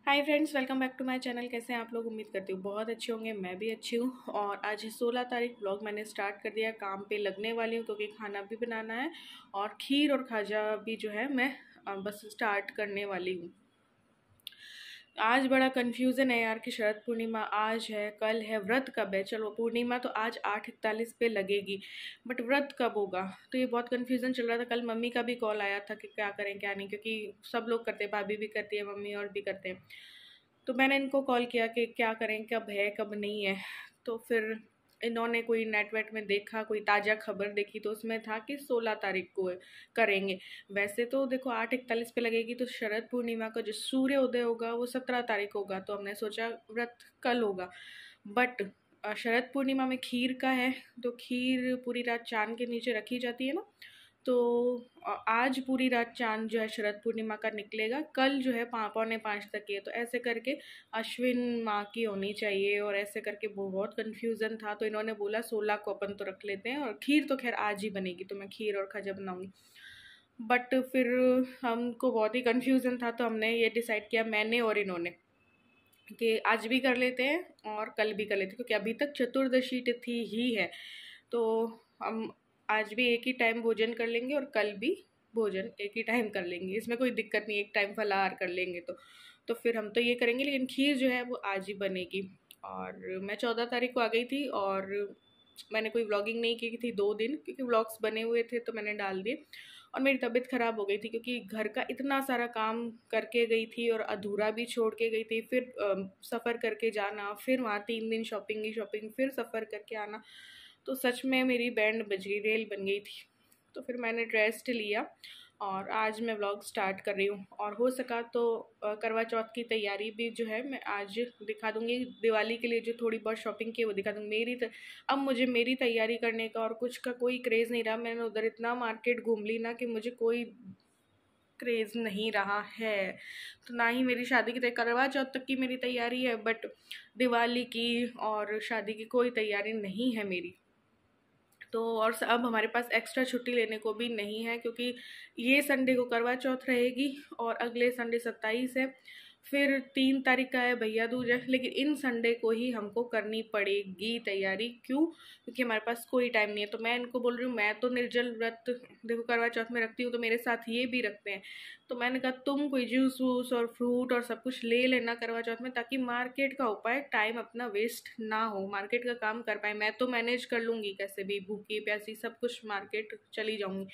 Hi friends, welcome back to my channel. कैसे हैं आप लोग? उम्मीद करती हूँ बहुत अच्छे होंगे। मैं भी अच्छी हूँ। और आज 16 तारीख व्लॉग मैंने स्टार्ट कर दिया। काम पे लगने वाली हूँ क्योंकि खाना भी बनाना है और खीर और खाजा भी जो है मैं बस स्टार्ट करने वाली हूँ। आज बड़ा कन्फ्यूज़न है यार कि शरद पूर्णिमा आज है, कल है, व्रत कब है। चलो पूर्णिमा तो आज 8:41 पे लगेगी, बट व्रत कब होगा तो ये बहुत कन्फ्यूज़न चल रहा था। कल मम्मी का भी कॉल आया था कि क्या करें क्या नहीं, क्योंकि सब लोग करते हैं, भाभी भी करती है, मम्मी और भी करते हैं। तो मैंने इनको कॉल किया कि क्या करें, कब है कब नहीं है। तो फिर इन्होंने कोई नेटवर्क में देखा, कोई ताज़ा खबर देखी तो उसमें था कि 16 तारीख को करेंगे। वैसे तो देखो 8:41 पे लगेगी, तो शरद पूर्णिमा का जो सूर्य उदय होगा वो 17 तारीख होगा। तो हमने सोचा व्रत कल होगा, बट शरद पूर्णिमा में खीर का है, तो खीर पूरी रात चांद के नीचे रखी जाती है ना। तो आज पूरी रात चांद जो है शरद पूर्णिमा का निकलेगा, कल जो है 4:45 तक ही है। तो ऐसे करके अश्विन माह की होनी चाहिए, और ऐसे करके बहुत कन्फ्यूज़न था। तो इन्होंने बोला 16 को अपन तो रख लेते हैं, और खीर तो खैर आज ही बनेगी, तो मैं खीर और खाजा बनाऊंगी। बट फिर हमको बहुत ही कन्फ्यूज़न था, तो हमने ये डिसाइड किया, मैंने और इन्होंने, कि आज भी कर लेते हैं और कल भी कर लेते हैं, क्योंकि अभी तक चतुर्दशी तिथि ही है। तो हम आज भी एक ही टाइम भोजन कर लेंगे और कल भी भोजन एक ही टाइम कर लेंगे, इसमें कोई दिक्कत नहीं, एक टाइम फलाहार कर लेंगे। तो फिर हम तो ये करेंगे, लेकिन खीर जो है वो आज ही बनेगी। और मैं 14 तारीख को आ गई थी और मैंने कोई व्लॉगिंग नहीं की थी 2 दिन, क्योंकि व्लॉग्स बने हुए थे तो मैंने डाल दिए। और मेरी तबीयत ख़राब हो गई थी, क्योंकि घर का इतना सारा काम करके गई थी और अधूरा भी छोड़ के गई थी। फिर सफ़र करके जाना, फिर वहाँ 3 दिन शॉपिंग ही शॉपिंग, फिर सफ़र करके आना। तो सच में मेरी बैंड बज गई, रेल बन गई थी। तो फिर मैंने रेस्ट लिया और आज मैं व्लॉग स्टार्ट कर रही हूँ। और हो सका तो करवा चौथ की तैयारी भी जो है मैं आज दिखा दूँगी। दिवाली के लिए जो थोड़ी बहुत शॉपिंग की है वो दिखा दूँगी। अब मुझे मेरी तैयारी करने का और कुछ का कोई क्रेज़ नहीं रहा। मैंने उधर इतना मार्केट घूम ली ना कि मुझे कोई क्रेज़ नहीं रहा है। तो ना ही मेरी शादी की करवा चौथ तक की मेरी तैयारी है, बट दिवाली की और शादी की कोई तैयारी नहीं है मेरी। तो और अब हमारे पास एक्स्ट्रा छुट्टी लेने को भी नहीं है, क्योंकि ये संडे को करवा चौथ रहेगी और अगले संडे 27 है। फिर 3 तारीख का है भैया दूज है, लेकिन इन संडे को ही हमको करनी पड़ेगी तैयारी। क्यों? क्योंकि हमारे पास कोई टाइम नहीं है। तो मैं इनको बोल रही हूँ, मैं तो निर्जल व्रत देखो करवा चौथ में रखती हूँ, तो मेरे साथ ये भी रखते हैं। तो मैंने कहा तुम कोई जूस वूस और फ्रूट और सब कुछ ले लेना करवा चौथ में, ताकि मार्केट का हो पाए, टाइम अपना वेस्ट ना हो, मार्केट का काम कर पाए। मैं तो मैनेज कर लूँगी कैसे भी, भूखी प्यासी सब कुछ मार्केट चली जाऊँगी,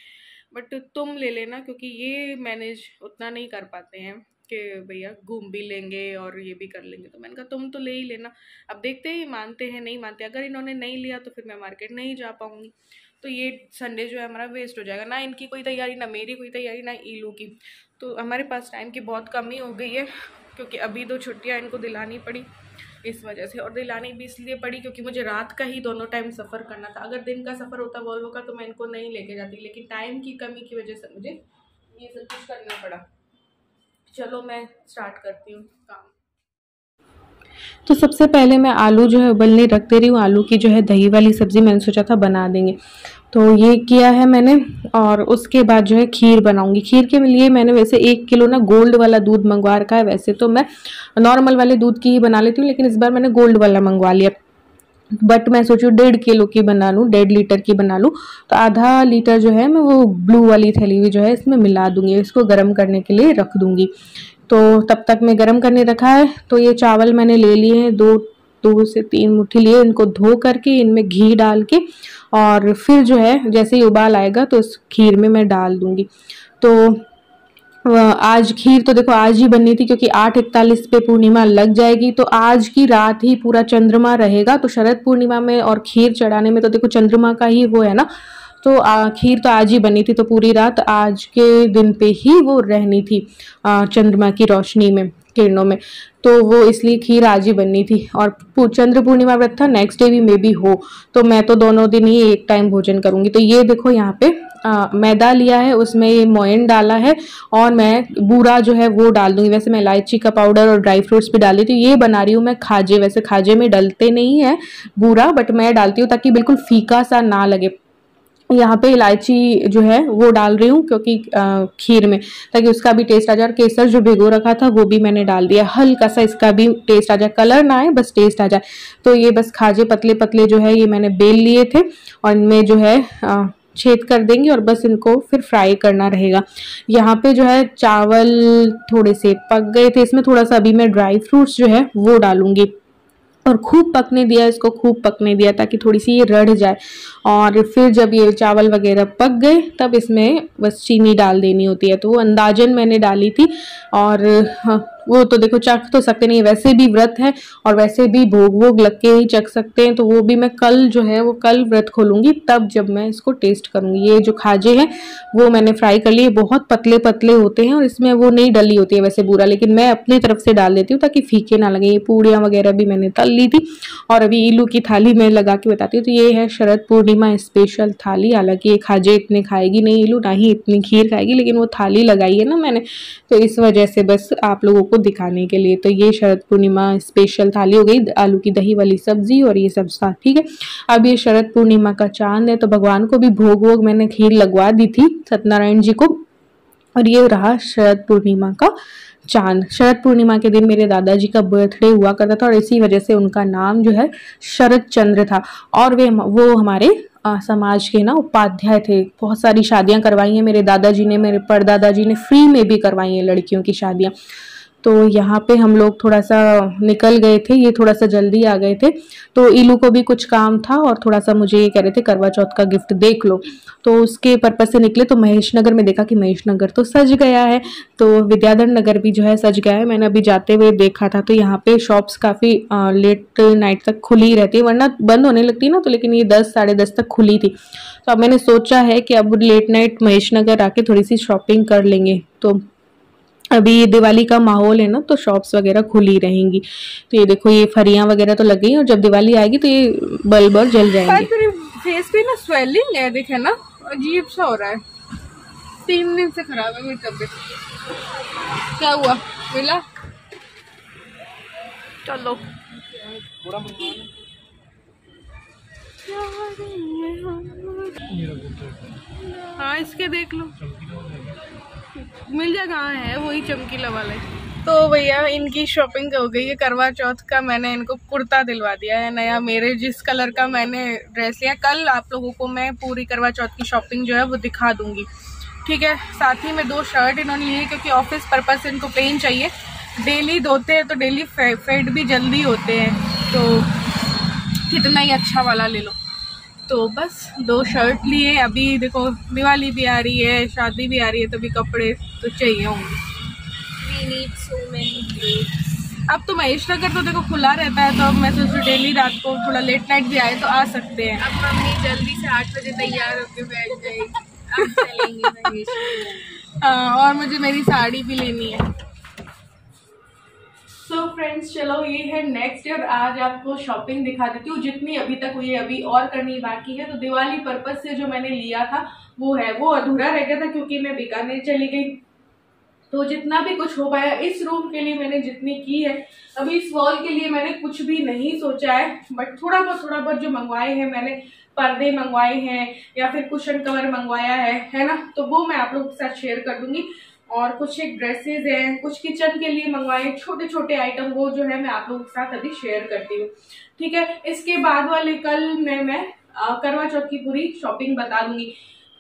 बट तुम ले लेना, क्योंकि ये मैनेज उतना नहीं कर पाते हैं कि भैया घूम भी लेंगे और ये भी कर लेंगे। तो मैंने कहा तुम तो ले ही लेना। अब देखते हैं मानते हैं नहीं मानते। अगर इन्होंने नहीं लिया तो फिर मैं मार्केट नहीं जा पाऊँगी। तो ये संडे जो है हमारा वेस्ट हो जाएगा, ना इनकी कोई तैयारी, ना मेरी कोई तैयारी, ना ईलू की। तो हमारे पास टाइम की बहुत कमी हो गई है, क्योंकि अभी 2 छुट्टियाँ इनको दिलानी पड़ी इस वजह से। और दिलानी भी इसलिए पड़ी क्योंकि मुझे रात का ही दोनों टाइम सफ़र करना था। अगर दिन का सफ़र होता वॉल्वो का तो मैं इनको नहीं लेके जाती, लेकिन टाइम की कमी की वजह से मुझे ये सब कुछ करना पड़ा। चलो मैं स्टार्ट करती हूँ काम। तो सबसे पहले मैं आलू जो है उबलने रख दे रही हूँ। आलू की जो है दही वाली सब्ज़ी मैंने सोचा था बना देंगे, तो ये किया है मैंने। और उसके बाद जो है खीर बनाऊंगी। खीर के लिए मैंने वैसे 1 किलो ना गोल्ड वाला दूध मंगवा रखा है। वैसे तो मैं नॉर्मल वाले दूध की ही बना लेती हूँ, लेकिन इस बार मैंने गोल्ड वाला मंगवा लिया। बट मैं सोची 1.5 किलो की बना लूँ, 1.5 लीटर की बना लूँ। तो आधा लीटर जो है मैं वो ब्लू वाली थैली हुई जो है इसमें मिला दूंगी, इसको गर्म करने के लिए रख दूंगी। तो तब तक मैं गरम करने रखा है। तो ये चावल मैंने ले लिए हैं, 2 से 3 मुट्ठी लिए। इनको धो करके इनमें घी डाल के और फिर जो है जैसे ही उबाल आएगा तो इस खीर में मैं डाल दूंगी। तो आज खीर तो देखो आज ही बननी थी, क्योंकि 8:41 पे पूर्णिमा लग जाएगी। तो आज की रात ही पूरा चंद्रमा रहेगा। तो शरद पूर्णिमा में और खीर चढ़ाने में तो देखो चंद्रमा का ही वो है ना। तो खीर तो आज ही बनी थी, तो पूरी रात आज के दिन पे ही वो रहनी थी चंद्रमा की रोशनी में, किरणों में। तो वो इसलिए खीर आज ही बननी थी। और चंद्र पूर्णिमा व्रत था, नेक्स्ट डे भी मे बी हो। तो मैं तो दोनों दिन ही एक टाइम भोजन करूंगी। तो ये देखो यहाँ पे मैदा लिया है, उसमें ये मोयन डाला है, और मैं बूरा जो है वो डाल दूंगी। वैसे मैं इलायची का पाउडर और ड्राई फ्रूट्स भी डाल देती हूँ। ये बना रही हूँ मैं खाजे। वैसे खाजे में डलते नहीं है बूरा, बट मैं डालती हूँ ताकि बिल्कुल फीका सा ना लगे। यहाँ पे इलायची जो है वो डाल रही हूँ क्योंकि खीर में, ताकि उसका भी टेस्ट आ जाए। और केसर जो भिगो रखा था वो भी मैंने डाल दिया, हल्का सा इसका भी टेस्ट आ जाए, कलर ना आए बस टेस्ट आ जाए। तो ये बस खाजे पतले पतले जो है ये मैंने बेल लिए थे और इनमें जो है छेद कर देंगे और बस इनको फिर फ्राई करना रहेगा। यहाँ पे जो है चावल थोड़े से पक गए थे, इसमें थोड़ा सा अभी मैं ड्राई फ्रूट्स जो है वो डालूंगी और खूब पकने दिया, इसको खूब पकने दिया ताकि थोड़ी सी ये रढ़ जाए। और फिर जब ये चावल वगैरह पक गए तब इसमें बस चीनी डाल देनी होती है, तो वो अंदाजन मैंने डाली थी। और वो तो देखो चख तो सकते नहीं, वैसे भी व्रत है और वैसे भी भोग वोग लग के ही चख सकते हैं, तो वो भी मैं कल जो है वो कल व्रत खोलूंगी तब जब मैं इसको टेस्ट करूंगी। ये जो खाजे हैं वो मैंने फ्राई कर लिए, बहुत पतले पतले होते हैं और इसमें वो नहीं डली होती है वैसे बूरा, लेकिन मैं अपनी तरफ से डाल देती हूँ ताकि फीके ना लगे। ये पूड़ियाँ वगैरह भी मैंने तल ली थी और अभी इलू की थाली में लगा के बताती हूँ। तो ये है शरद पूर्णिमा स्पेशल थाली। हालांकि ये खाजे इतने खाएगी नहीं इलू, ना ही इतनी खीर खाएगी, लेकिन वो थाली लगाई है ना मैंने, तो इस वजह से बस आप लोगों को दिखाने के लिए। तो ये शरद पूर्णिमा स्पेशल थाली हो गई, आलू की दही वाली सब्जी और ये सब साथ। ठीक है, अब ये शरद पूर्णिमा का चांद है तो भगवान को भी भोग वोग मैंने खीर लगवा दी थी सत्यनारायण जी को। और ये रहा शरद पूर्णिमा का चांद। शरद पूर्णिमा के दिन मेरे दादाजी का बर्थडे हुआ करता था और इसी वजह से उनका नाम जो है शरद चंद्र था। और वो हमारे समाज के ना उपाध्याय थे। बहुत सारी शादियां करवाई हैं मेरे दादाजी ने, मेरे परदादाजी ने फ्री में भी करवाई हैं लड़कियों की शादियां। तो यहाँ पे हम लोग थोड़ा सा निकल गए थे, ये थोड़ा सा जल्दी आ गए थे, तो इलू को भी कुछ काम था और थोड़ा सा मुझे ये कह रहे थे करवा चौथ का गिफ्ट देख लो, तो उसके पर्पज से निकले। तो महेश नगर में देखा कि महेश नगर तो सज गया है, तो विद्याधर नगर भी जो है सज गया है। मैंने अभी जाते हुए देखा था, तो यहाँ पे शॉप्स काफ़ी लेट नाइट तक खुली रहती है, वरना बंद होने लगती है ना, तो लेकिन ये 10 साढ़े 10 तक खुली थी। तो अब मैंने सोचा है कि अब लेट नाइट महेश नगर आके थोड़ी सी शॉपिंग कर लेंगे। तो अभी दिवाली का माहौल है ना, तो शॉप्स वगैरह खुली रहेंगी। तो ये देखो ये फरियां वगैरह तो लग गई और जब दिवाली आएगी तो ये बल्ब और जल जाएंगे। फेस पे ना स्वेलिंग है, देखे ना, अजीब सा हो रहा है। 3 दिन से खराब है मेरी तबीयत। क्या हुआ मिला? चलो हाँ इसके देख लो, मिल जाएगा। कहाँ है वही चमकीला वाला। तो भैया इनकी शॉपिंग हो गई है। करवा चौथ का मैंने इनको कुर्ता दिलवा दिया है नया, मेरे जिस कलर का मैंने ड्रेस लिया। कल आप लोगों को मैं पूरी करवा चौथ की शॉपिंग जो है वो दिखा दूंगी, ठीक है। साथ ही में 2 शर्ट इन्होंने लिए क्योंकि ऑफिस पर्पज से इनको प्लेन चाहिए। डेली धोते हैं तो डेली फेड भी जल्दी होते हैं, तो कितना ही अच्छा वाला ले लो। तो बस 2 शर्ट लिए। अभी देखो दिवाली भी आ रही है, शादी भी आ रही है, तो भी कपड़े तो चाहिए होंगे। We need so many clothes। अब तो महेश नगर तो देखो खुला रहता है, तो अब मैं सोचूं डेली रात को थोड़ा लेट नाइट भी आए तो आ सकते हैं। अब मम्मी जल्दी से 8 बजे तैयार होकर बैठ जाएगी, अब चलेंगे महेश नगर। हाँ, और मुझे मेरी साड़ी भी लेनी है। तो फ्रेंड्स चलो ये है नेक्स्ट डे और आज आपको शॉपिंग दिखा देती हूँ जितनी अभी तक हुई है, अभी और करनी बाकी है। तो दिवाली पर्पज से जो मैंने लिया था वो है, वो अधूरा रह गया था क्योंकि मैं बीकानेर चली गई। तो जितना भी कुछ हो पाया इस रूम के लिए मैंने जितनी की है। अभी इस वॉल के लिए मैंने कुछ भी नहीं सोचा है, बट थोड़ा बहुत जो मंगवाए हैं मैंने, पर्दे मंगवाए हैं या फिर कुशन कवर मंगवाया है ना, तो वो मैं आप लोगों के साथ शेयर कर दूंगी। और कुछ एक ड्रेसेस हैं, कुछ किचन के लिए मंगवाए छोटे छोटे आइटम, वो जो है मैं आप लोगों के साथ अभी शेयर करती हूँ, ठीक है। इसके बाद वाले कल में मैं करवा चौथ की पूरी शॉपिंग बता दूंगी,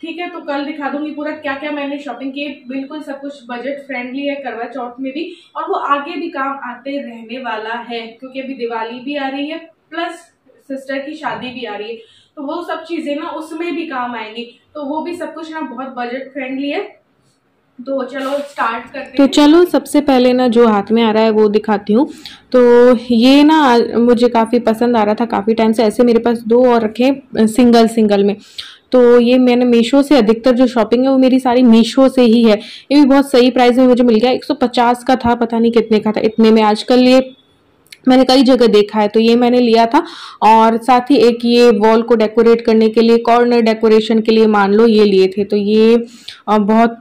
ठीक है। तो कल दिखा दूंगी पूरा क्या क्या मैंने शॉपिंग की। बिल्कुल सब कुछ बजट फ्रेंडली है करवा चौथ में भी, और वो आगे भी काम आते रहने वाला है क्योंकि अभी दिवाली भी आ रही है प्लस सिस्टर की शादी भी आ रही है, तो वो सब चीजें ना उसमें भी काम आएंगी। तो वो भी सब कुछ ना बहुत बजट फ्रेंडली है। तो चलो स्टार्ट करते हैं। तो चलो सबसे पहले ना जो हाथ में आ रहा है वो दिखाती हूँ। तो ये ना मुझे काफ़ी पसंद आ रहा था काफ़ी टाइम से, ऐसे मेरे पास 2 और रखे सिंगल में। तो ये मैंने मीशो से, अधिकतर जो शॉपिंग है वो मेरी सारी मीशो से ही है। ये भी बहुत सही प्राइस में मुझे मिल गया, 150 का था, पता नहीं कितने का था, इतने में। आजकल ये मैंने कई जगह देखा है, तो ये मैंने लिया था। और साथ ही एक ये वॉल को डेकोरेट करने के लिए, कॉर्नर डेकोरेशन के लिए मान लो ये लिए थे। तो ये बहुत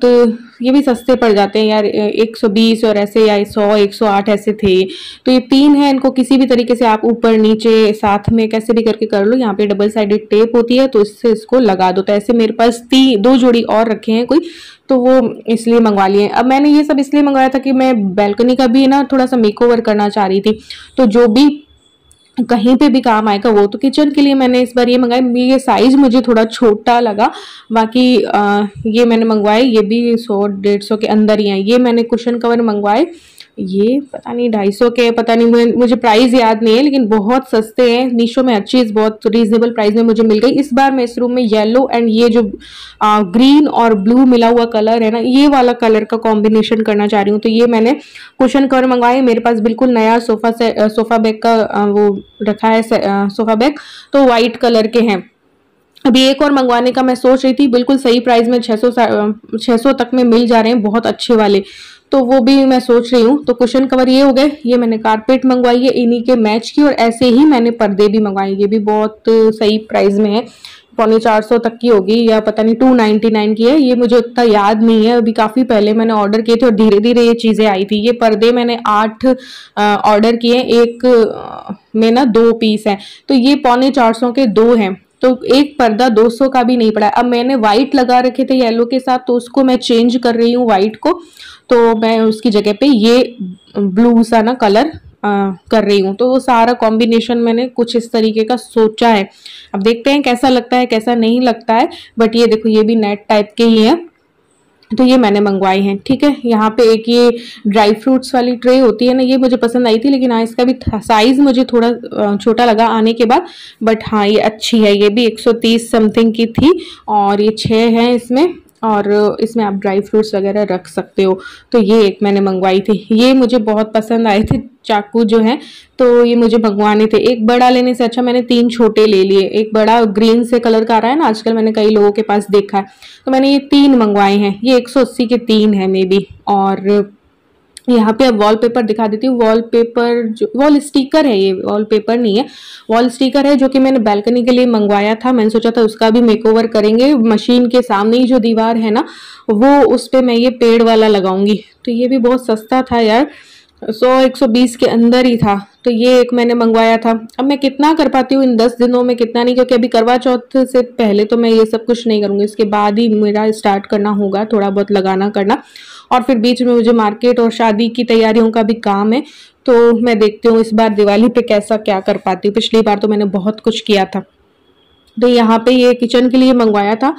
ये भी सस्ते पड़ जाते हैं यार, 120 और ऐसे, या 100 108 ऐसे थे। तो ये 3 है, इनको किसी भी तरीके से आप ऊपर नीचे साथ में कैसे भी करके कर लो। यहाँ पे डबल साइडेड टेप होती है तो इससे इसको लगा दो। तो ऐसे मेरे पास 2 जोड़ी और रखे हैं कोई, तो वो इसलिए मंगवा लिए। अब मैंने ये सब इसलिए मंगवाया था कि मैं बैल्कनी का भी ना थोड़ा सा मेकओवर करना चाह रही थी, तो जो भी कहीं पे भी काम आएगा वो। तो किचन के लिए मैंने इस बार ये मंगाया। ये साइज मुझे थोड़ा छोटा लगा, बाकी ये मैंने मंगवाए, ये भी 100-150 के अंदर ही हैं। ये मैंने कुशन कवर मंगवाए, ये पता नहीं 250 के, पता नहीं, मुझे प्राइस याद नहीं है, लेकिन बहुत सस्ते हैं। मीशो में हर चीज़ बहुत रीजनेबल प्राइस में मुझे मिल गई। इस बार मैं इस रूम में येलो एंड ये जो ग्रीन और ब्लू मिला हुआ कलर है ना, ये वाला कलर का कॉम्बिनेशन करना चाह रही हूँ। तो ये मैंने कुशन कवर मंगवाए। मेरे पास बिल्कुल नया सोफा बैग का वो रखा है, सोफा बैग, तो वाइट कलर के हैं। अभी एक और मंगवाने का मैं सोच रही थी, बिल्कुल सही प्राइस में 600 तक में मिल जा रहे हैं, बहुत अच्छे वाले, तो वो भी मैं सोच रही हूँ। तो कुशन कवर ये हो गए। ये मैंने कारपेट मंगवाई है इन्हीं के मैच की, और ऐसे ही मैंने पर्दे भी मंगवाए, ये भी बहुत सही प्राइस में है, 450 तक की होगी, या पता नहीं 299 की है, ये मुझे उतना याद नहीं है। अभी काफ़ी पहले मैंने ऑर्डर किए थे और धीरे धीरे ये चीज़ें आई थी। ये पर्दे मैंने 8 ऑर्डर किए, एक में ना 2 पीस हैं, तो ये 450 के 2 हैं, तो एक पर्दा 200 का भी नहीं पड़ा। अब मैंने वाइट लगा रखे थे येलो के साथ, तो उसको मैं चेंज कर रही हूँ वाइट को, तो मैं उसकी जगह पे ये ब्लू सा ना कलर कर रही हूँ। तो वो सारा कॉम्बिनेशन मैंने कुछ इस तरीके का सोचा है। अब देखते हैं कैसा लगता है कैसा नहीं लगता है। बट ये देखो, ये भी नेट टाइप के ही है, तो ये मैंने मंगवाई हैं। ठीक है, यहाँ पे एक ये ड्राई फ्रूट्स वाली ट्रे होती है ना, ये मुझे पसंद आई थी, लेकिन हाँ इसका भी साइज मुझे थोड़ा छोटा लगा आने के बाद। बट हाँ ये अच्छी है, ये भी 130 समथिंग की थी, और ये 6 हैं इसमें, और इसमें आप ड्राई फ्रूट्स वगैरह रख सकते हो। तो ये एक मैंने मंगवाई थी, ये मुझे बहुत पसंद आए थे चाकू जो है, तो ये मुझे मंगवाने थे। एक बड़ा लेने से अच्छा मैंने 3 छोटे ले लिए। एक बड़ा ग्रीन से कलर का आ रहा है ना आजकल, मैंने कई लोगों के पास देखा है, तो मैंने ये 3 मंगवाए हैं। ये 180 के 3 है मे बी। और यहाँ पे अब वॉलपेपर दिखा देती हूँ। वॉलपेपर जो वॉल स्टिकर है, ये वॉलपेपर नहीं है, वॉल स्टिकर है, जो कि मैंने बैल्कनी के लिए मंगवाया था। मैंने सोचा था उसका भी मेकओवर करेंगे। मशीन के सामने ही जो दीवार है ना, वो उस पे मैं ये पेड़ वाला लगाऊंगी। तो ये भी बहुत सस्ता था यार, 100-120 के अंदर ही था। तो ये एक मैंने मंगवाया था। अब मैं कितना कर पाती हूँ इन 10 दिनों में, कितना नहीं, क्योंकि अभी करवा चौथ से पहले तो मैं ये सब कुछ नहीं करूँगी, इसके बाद ही मेरा स्टार्ट करना होगा थोड़ा बहुत लगाना करना। और फिर बीच में मुझे मार्केट और शादी की तैयारियों का भी काम है, तो मैं देखती हूँ इस बार दिवाली पे कैसा क्या कर पाती हूँ। पिछली बार तो मैंने बहुत कुछ किया था। तो यहाँ पे ये किचन के लिए मंगवाया था,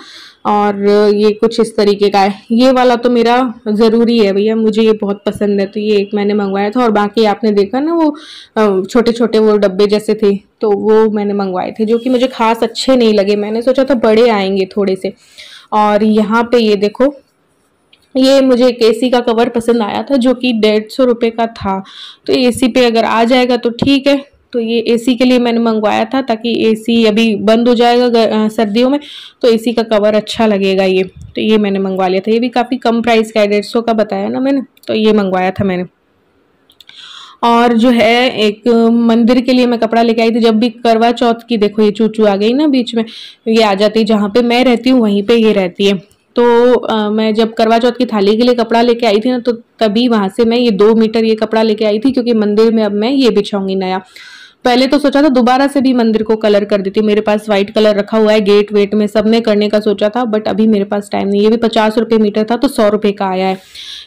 और ये कुछ इस तरीके का है। ये वाला तो मेरा ज़रूरी है भैया, मुझे ये बहुत पसंद है, तो ये एक मैंने मंगवाया था। और बाकी आपने देखा ना वो छोटे छोटे वो डब्बे जैसे थे, तो वो मैंने मंगवाए थे, जो कि मुझे खास अच्छे नहीं लगे। मैंने सोचा था बड़े आएंगे थोड़े से। और यहाँ पे ये देखो, ये मुझे एक एसी का कवर पसंद आया था, जो कि 150 रुपये का था। तो एसी पे अगर आ जाएगा तो ठीक है। तो ये एसी के लिए मैंने मंगवाया था, ताकि एसी अभी बंद हो जाएगा सर्दियों में, तो एसी का कवर अच्छा लगेगा ये। तो ये मैंने मंगवा लिया था, ये भी काफ़ी कम प्राइस का है, 150 का बताया ना मैंने, तो ये मंगवाया था मैंने। और जो है एक मंदिर के लिए मैं कपड़ा लेके आई थी। जब भी करवा चौथ की, देखो ये चूचू आ गई ना बीच में, ये आ जाती है जहाँ पे मैं रहती हूँ, वहीं पे ये रहती है। तो मैं जब करवा चौथ की थाली के लिए कपड़ा लेके आई थी ना, तो तभी वहां से मैं ये 2 मीटर ये कपड़ा लेके आई थी, क्योंकि मंदिर में अब मैं ये बिछाऊंगी नया। पहले तो सोचा था दोबारा से भी मंदिर को कलर कर देती, मेरे पास व्हाइट कलर रखा हुआ है, गेट वेट में सब में करने का सोचा था, बट अभी मेरे पास टाइम नहीं। ये भी 50 रुपये मीटर था, तो 100 रुपये का आया है।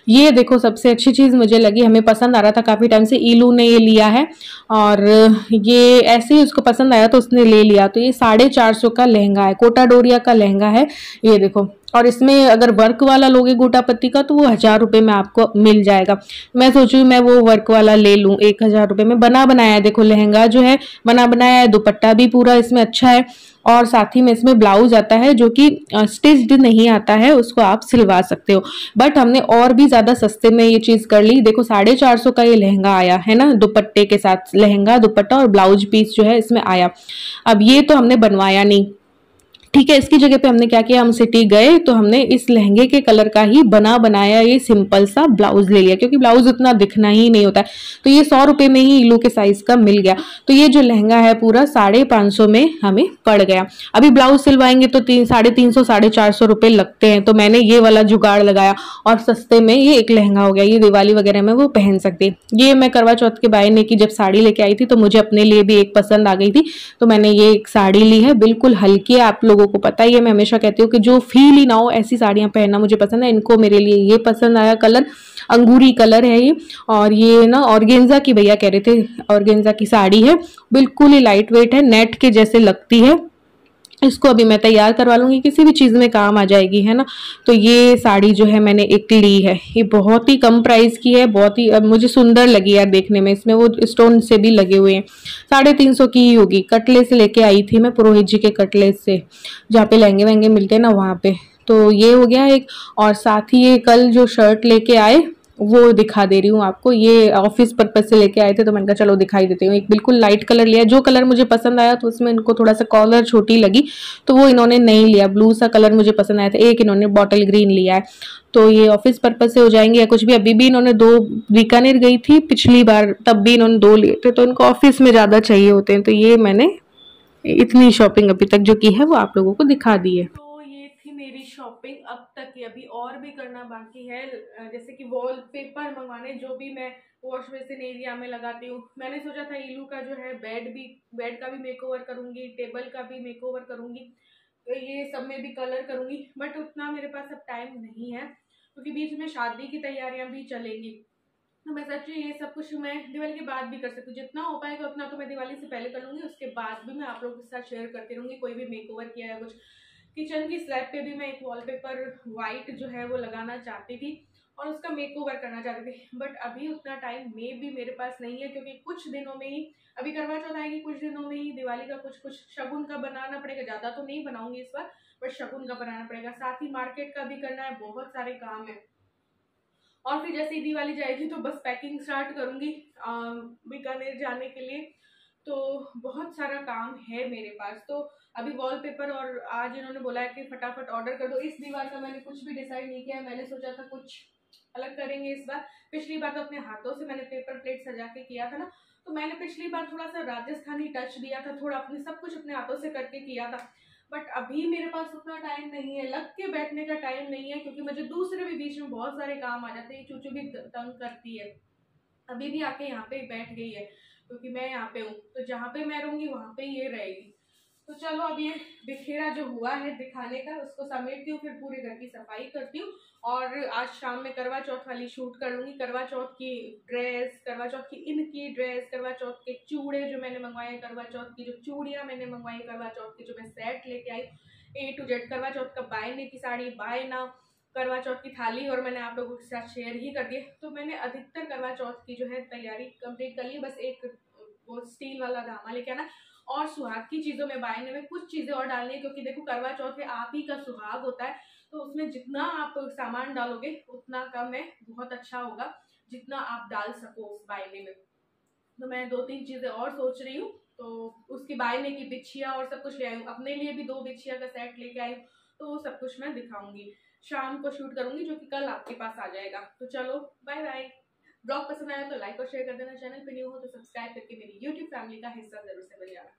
ये देखो सबसे अच्छी चीज मुझे लगी, हमें पसंद आ रहा था काफी टाइम से, ईलू ने ये लिया है, और ये ऐसे ही उसको पसंद आया तो उसने ले लिया। तो ये 450 का लहंगा है, कोटा डोरिया का लहंगा है, ये देखो। और इसमें अगर वर्क वाला लोगे गोटा पत्ती का, तो वो 1000 रुपये में आपको मिल जाएगा। मैं सोच रही हूँ मैं वो वर्क वाला ले लूँ। 1000 रुपये में बना बनाया है, देखो लहंगा जो है बना बनाया है, दुपट्टा भी पूरा इसमें अच्छा है, और साथ ही में इसमें ब्लाउज आता है, जो कि स्टिच्ड नहीं आता है, उसको आप सिलवा सकते हो। बट हमने और भी ज्यादा सस्ते में ये चीज कर ली। देखो 450 का ये लहंगा आया है ना, दुपट्टे के साथ, लहंगा दुपट्टा और ब्लाउज पीस जो है इसमें आया। अब ये तो हमने बनवाया नहीं, ठीक है, इसकी जगह पे हमने क्या किया, हम सिटी गए तो हमने इस लहंगे के कलर का ही बनाया ये सिंपल सा ब्लाउज ले लिया, क्योंकि ब्लाउज उतना दिखना ही नहीं होता है। तो ये 100 रुपए में ही इलू के साइज का मिल गया। तो ये जो लहंगा है पूरा 550 में हमें पड़ गया। अभी ब्लाउज सिलवाएंगे तो 350 450 रुपए लगते हैं। तो मैंने ये वाला जुगाड़ लगाया और सस्ते में ये एक लहंगा हो गया। ये दिवाली वगैरह में वो पहन सकते। ये मैं करवा चौथ के बहाने की जब साड़ी लेके आई थी तो मुझे अपने लिए भी एक पसंद आ गई थी, तो मैंने ये एक साड़ी ली है। बिल्कुल हल्की है, आप लोगों को पता ही है, मैं हमेशा कहती हूँ कि जो फील ही ना हो ऐसी साड़ियां पहनना मुझे पसंद है। इनको मेरे लिए ये पसंद आया कलर, अंगूरी कलर है ये। और ये ना ऑर्गेन्जा की, भैया कह रहे थे ऑर्गेन्जा की साड़ी है, बिल्कुल ही लाइट वेट है, नेट के जैसे लगती है। इसको अभी मैं तैयार करवा लूंगी, किसी भी चीज में काम आ जाएगी, है ना। तो ये साड़ी जो है मैंने एक ली है, ये बहुत ही कम प्राइस की है, बहुत ही मुझे सुंदर लगी यार देखने में। इसमें वो स्टोन से भी लगे हुए हैं। 350 की ही होगी। कटले से लेके आई थी मैं, पुरोहित जी के कटले से, जहाँ पे लहंगे वहंगे मिलते हैं ना वहां पे। तो ये हो गया एक। और साथ ही ये कल जो शर्ट लेके आए वो दिखा दे रही हूँ आपको। ये ऑफिस पर्पज से लेके आए थे तो मैंने कहा चलो दिखाई देती हूँ। एक बिल्कुल लाइट कलर लिया, जो कलर मुझे पसंद आया, तो उसमें इनको थोड़ा सा कॉलर छोटी लगी तो वो इन्होंने नहीं लिया। ब्लू सा कलर मुझे पसंद आया था, एक इन्होंने बॉटल ग्रीन लिया है। तो ये ऑफिस पर्पज से हो जाएंगे या कुछ भी। अभी भी इन्होंने 2, बीकानेर गई थी पिछली बार तब भी इन्होंने 2 लिए थे, तो इनको ऑफिस में ज्यादा चाहिए होते हैं। तो ये मैंने इतनी शॉपिंग अभी तक जो की है वो आप लोगों को दिखा दी है। तो ये थी मेरी शॉपिंग अब तक की। अभी और भी करना बाकी है, जैसे कि वॉल पेपर मंगवाने, जो भी मैं वॉश बेसिन एरिया में लगाती हूँ। मैंने सोचा था इलू का जो है बेड का भी मेकओवर करूंगी, टेबल का भी मेकओवर करूंगी, तो ये सब में भी कलर करूंगी। बट उतना मेरे पास अब टाइम नहीं है, क्योंकि बीच में शादी की तैयारियां भी चलेंगी। तो मैं सच्ची ये सब कुछ मैं दिवाली के बाद भी कर सकती हूँ। जितना हो पाएगा उतना तो मैं दिवाली से पहले कर लूंगी, उसके बाद भी मैं आप लोगों के साथ शेयर करती रहूंगी कोई भी मेकओवर किया है कुछ। किचन की स्लैब पे भी मैं एक वॉलपेपर वाइट जो है वो लगाना चाहती थी और उसका मेकओवर करना चाहती थी। बट अभी उतना टाइम में भी मेरे पास नहीं है, क्योंकि कुछ दिनों में ही अभी करवा चौथ आएगी, कुछ दिनों में ही दिवाली का कुछ शगुन का बनाना पड़ेगा। ज़्यादा तो नहीं बनाऊंगी इस बार, बट शगुन का बनाना पड़ेगा। साथ ही मार्केट का भी करना है, बहुत सारे काम है। और फिर जैसे ही दिवाली जाएगी तो बस पैकिंग स्टार्ट करूंगी बीकानेर जाने के लिए। तो बहुत सारा काम है मेरे पास। तो अभी वॉलपेपर, और आज इन्होंने बोला है कि फटाफट ऑर्डर कर दो। इस दीवार का मैंने कुछ भी डिसाइड नहीं किया है, मैंने सोचा था कुछ अलग करेंगे इस बार। पिछली बार तो अपने हाथों से मैंने पेपर प्लेट सजा के किया था ना, तो मैंने पिछली बार थोड़ा सा राजस्थानी टच दिया था, थोड़ा अपने सब कुछ अपने हाथों से करके किया था। बट अभी मेरे पास उतना टाइम नहीं है, लग के बैठने का टाइम नहीं है, क्योंकि मुझे दूसरे भी बीच में बहुत सारे काम आ जाते हैं। चूचू भी तंग करती है, अभी भी आके यहाँ पे बैठ गई है, क्योंकि मैं यहाँ पे हूँ। तो जहाँ पे मैं रहूंगी वहां पे ये रहेगी। तो चलो अब ये बिखेरा जो हुआ है दिखाने का, उसको समेटती हूँ, फिर पूरे घर की सफाई करती हूँ। और आज शाम में करवा चौथ वाली शूट कर लूंगी। करवा चौथ की ड्रेस, करवा चौथ की इनकी ड्रेस, करवा चौथ के चूड़े जो मैंने मंगवाए, करवा चौथ की जो चूड़ियाँ मैंने मंगवाई, करवा चौथ की जो मैं सेट लेके आई A to Z, करवा चौथ का बायने की साड़ी, बायना, करवा चौथ की थाली, और मैंने आप लोगों के साथ शेयर ही कर दिए। तो मैंने अधिकतर करवा चौथ की जो है तैयारी कंप्लीट कर ली। बस एक वो स्टील वाला धामा लेके आना, और सुहाग की चीज़ों में बायने में कुछ चीज़ें और डालनी है, क्योंकि देखो करवा चौथ है, आप ही का सुहाग होता है। तो उसमें जितना आप सामान डालोगे उतना कम है, बहुत अच्छा होगा जितना आप डाल सको उस बायने में। तो मैं 2-3 चीज़ें और सोच रही हूँ। तो उसकी बायने की बिछिया और सब कुछ ले आई हूँ, अपने लिए भी 2 बिछिया का सेट लेके आई हूँ। तो वो सब कुछ मैं दिखाऊंगी, शाम को शूट करूंगी, जो कि कल आपके पास आ जाएगा। तो चलो बाय बाय। ब्लॉग पसंद आया तो लाइक और शेयर कर देना, चैनल पे न्यू हो तो सब्सक्राइब करके मेरी यूट्यूब फैमिली का हिस्सा जरूर से बन जाना।